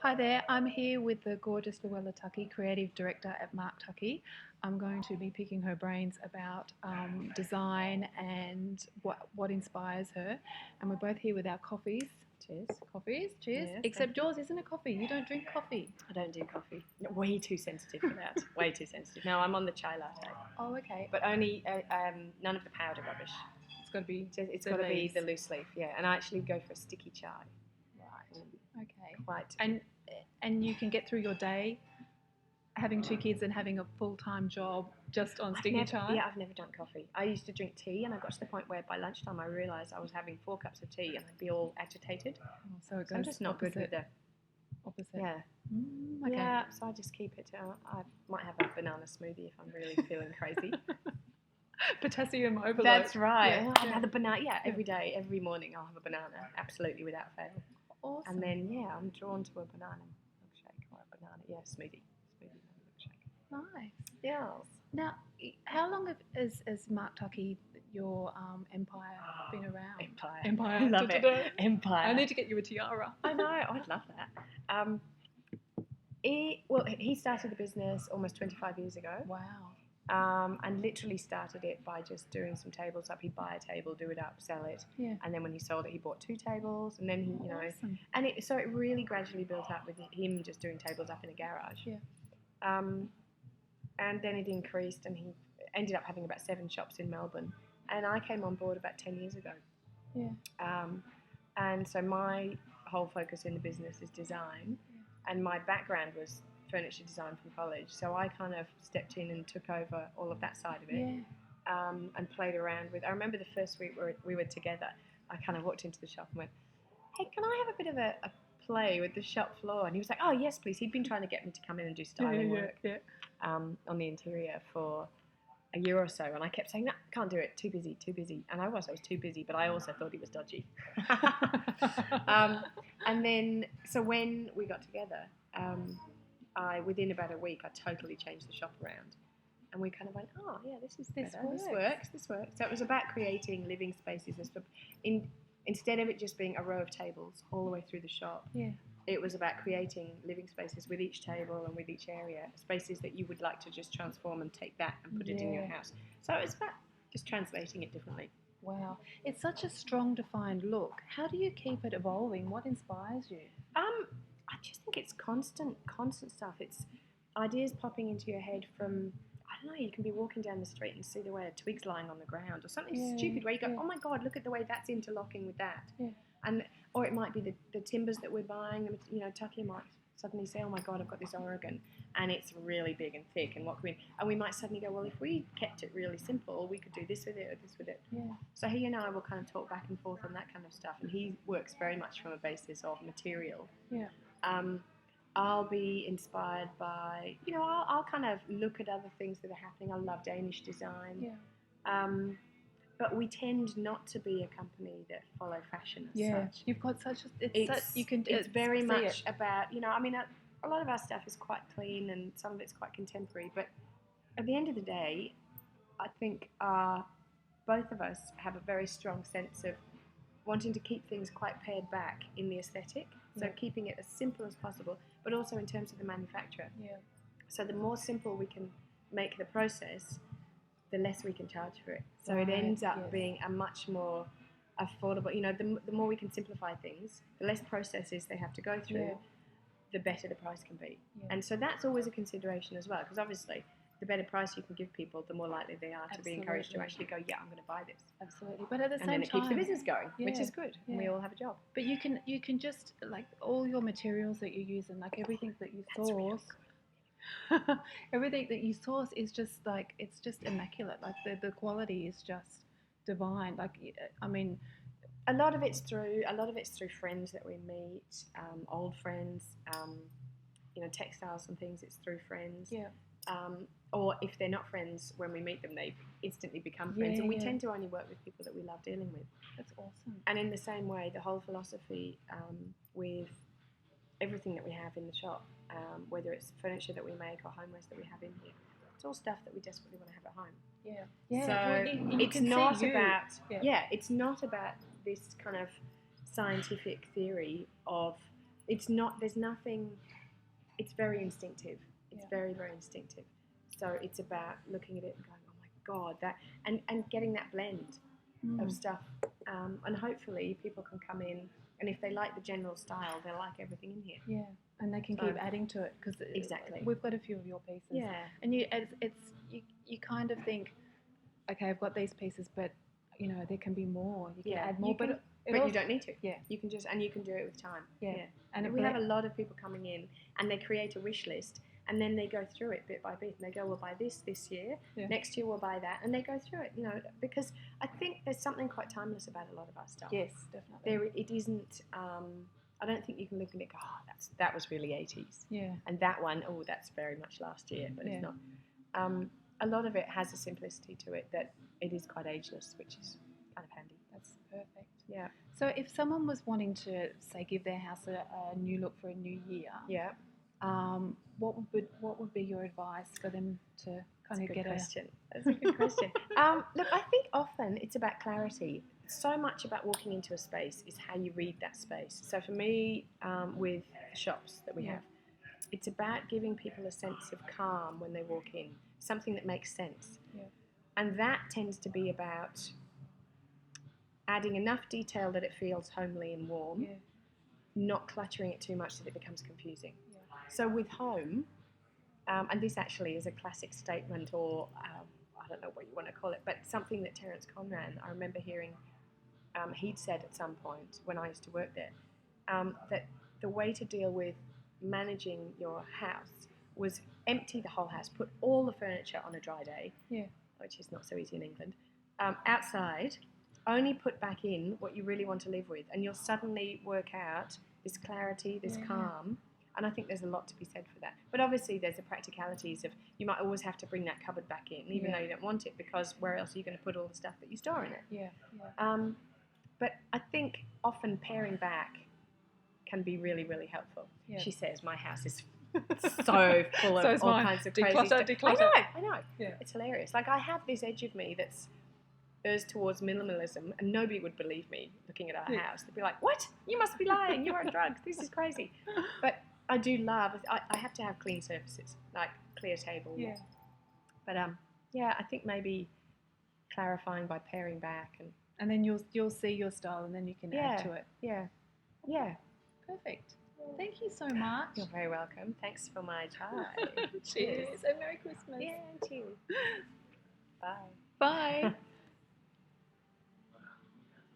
Hi there, I'm here with the gorgeous Luella Tuckey, Creative Director at Mark Tuckey. I'm going to be picking her brains about design and what inspires her. And we're both here with our coffees. Cheers. Coffees, cheers. Yes, Except yours isn't a coffee. You don't drink coffee. I don't do coffee. Way too sensitive for that. Way too sensitive. No, I'm on the chai latte, Oh, okay. but only none of the powder rubbish. It's got to be. It's got to be the loose leaf, yeah. And I actually go for a sticky chai. Right. Okay. Quite. And you can get through your day having two kids and having a full-time job just on sticky chai? Yeah, I've never done coffee. I used to drink tea, and I got to the point where by lunchtime I realised I was having 4 cups of tea, and I'd be all agitated. Oh, so it goes I'm just not good with the opposite. yeah. Okay. Yeah, so I just keep it. I might have a banana smoothie if I'm really feeling crazy. Potassium overload. That's right. Yeah, I've had the banana. Yeah, every day, every morning, I'll have a banana, absolutely without fail. Awesome. And then I'm drawn to a banana milkshake or a banana smoothie milkshake. Nice. Yes. Now, how long has Mark Tuckey, your empire, been around? Empire. I Love it. Empire. I need to get you a tiara. I know. I'd love that. He started the business almost 25 years ago. Wow. And literally started it by just doing some tables up. He'd buy a table, do it up, sell it. Yeah. And then when he sold it, he bought 2 tables. And then he, Awesome. and so it really gradually built up with him just doing tables up in a garage. Yeah. And then it increased, and he ended up having about 7 shops in Melbourne. And I came on board about 10 years ago. Yeah. And so my whole focus in the business is design. Yeah. And my background was furniture design from college, so I kind of stepped in and took over all of that side of it. Yeah. And played around with. I remember the first week we were together, I kind of walked into the shop and went, "Hey, can I have a bit of a play with the shop floor?" And he was like, "Oh yes, please." He'd been trying to get me to come in and do styling work on the interior for a year or so, and I kept saying, "No, can't do it. Too busy, too busy." And I was too busy, but I also thought he was dodgy. And then, so when we got together, within about a week, I totally changed the shop around. And we kind of went, oh, yeah, this works. So it was about creating living spaces. Instead of it just being a row of tables all the way through the shop, it was about creating living spaces with each table and with each area, spaces that you would like to just transform and take that and put it in your house. So it was about just translating it differently. Wow. It's such a strong, defined look. How do you keep it evolving? What inspires you? I just think it's constant stuff. It's ideas popping into your head from, I don't know, you can be walking down the street and see the way a twig's lying on the ground or something stupid where you go, oh my God, look at the way that's interlocking with that. Yeah. Or it might be the timbers that we're buying. Tucky might suddenly say, oh my God, I've got this Oregon and it's really big and thick, and we might suddenly go, well, if we kept it really simple, we could do this with it or this with it. Yeah. So he and I will kind of talk back and forth on that kind of stuff, and he works very much from a basis of material. Yeah. I'll be inspired by, I'll kind of look at other things that are happening. I love Danish design. Yeah. But we tend not to be a company that follow fashion as such. You've got such a, it's very much about, a lot of our stuff is quite clean and some of it's quite contemporary, but at the end of the day, I think both of us have a very strong sense of wanting to keep things quite pared back in the aesthetic, so keeping it as simple as possible, but also in terms of the manufacturer. Yeah. So the more simple we can make the process, the less we can charge for it. So it ends up being a much more affordable, the more we can simplify things, the less processes they have to go through, the better the price can be. Yeah. And so that's always a consideration as well, because obviously the better price you can give people, the more likely they are to be encouraged to actually go, yeah, I'm going to buy this. Absolutely. But at the same time, time, it keeps the business going, which is good. And we all have a job. But you can just, like, all your materials that you use and like everything that you source, everything that you source is just like, it's just immaculate. Like the quality is just divine. Like, I mean, a lot of it's through friends that we meet, old friends, textiles and things. It's through friends. Yeah. Or if they're not friends, when we meet them, they instantly become friends. And we tend to only work with people that we love dealing with. That's awesome. And in the same way, the whole philosophy with everything that we have in the shop, whether it's furniture that we make or homewares that we have in here, it's all stuff that we desperately want to have at home. Yeah. Yeah. So it's not about it's not about this kind of scientific theory of it's not. There's nothing. It's very instinctive. It's Yeah. very, very instinctive. So it's about looking at it and going, oh my God, that, and getting that blend of stuff. And hopefully people can come in, and if they like the general style, they'll like everything in here. Yeah, and they can So- keep adding to it because Exactly. we've got a few of your pieces. Yeah. And you kind of think, okay, I've got these pieces, but you know there can be more. You can Yeah, add more, you can- but But also, you don't need to. Yeah. You can just, and you can do it with time. Yeah. And We have a lot of people coming in, and they create a wish list, and then they go through it bit by bit, and they go, we'll buy this year, Yeah. next year we'll buy that, and they go through it, because I think there's something quite timeless about a lot of our stuff. Yes, definitely. It isn't. I don't think you can look at it and go, oh, that was really 80s, Yeah. and that one, oh, that's very much last year, but Yeah. it's not. A lot of it has a simplicity to it that it is quite ageless, which is kind of handy. That's perfect. Yeah. So if someone was wanting to say give their house a new look for a new year, Yeah. what would be your advice for them to kind of get question. That's a good question. Look, I think often it's about clarity. So much about walking into a space is how you read that space. So for me, with the shops that we Yeah. have, it's about giving people a sense of calm when they walk in, something that makes sense. Yeah. And that tends to be about adding enough detail that it feels homely and warm, Yeah. not cluttering it too much that it becomes confusing. Yeah. So with home, and this actually is a classic statement, or I don't know what you want to call it, but something that Terence Conran, I remember hearing, he'd said at some point when I used to work there, that the way to deal with managing your house was empty the whole house, put all the furniture on a dry day, Yeah. which is not so easy in England, outside, only put back in what you really want to live with, and you'll suddenly work out this clarity, this Yeah. calm. And I think there's a lot to be said for that. But obviously there's the practicalities of you might always have to bring that cupboard back in, even Yeah. though you don't want it, because where else are you going to put all the stuff that you store in it? Yeah. Yeah. But I think often paring back can be really, really helpful. Yeah. She says, my house is so full of So is all mine. kinds of crazy Declutter, stuff. declutter. I know. Yeah. It's hilarious. Like I have this edge of me that's errs towards minimalism, and nobody would believe me looking at our Yeah. house. They'd be like, what? You must be lying. You're on drugs. This is crazy. But I do love, I have to have clean surfaces, like clear tables. Yeah. But yeah, I think maybe clarifying by paring back And then you'll see your style, and then you can add to it. yeah. Perfect. Thank you so much. You're very welcome. Thanks for my time. Cheers. And Merry Christmas. Yeah, cheers. Bye. Bye.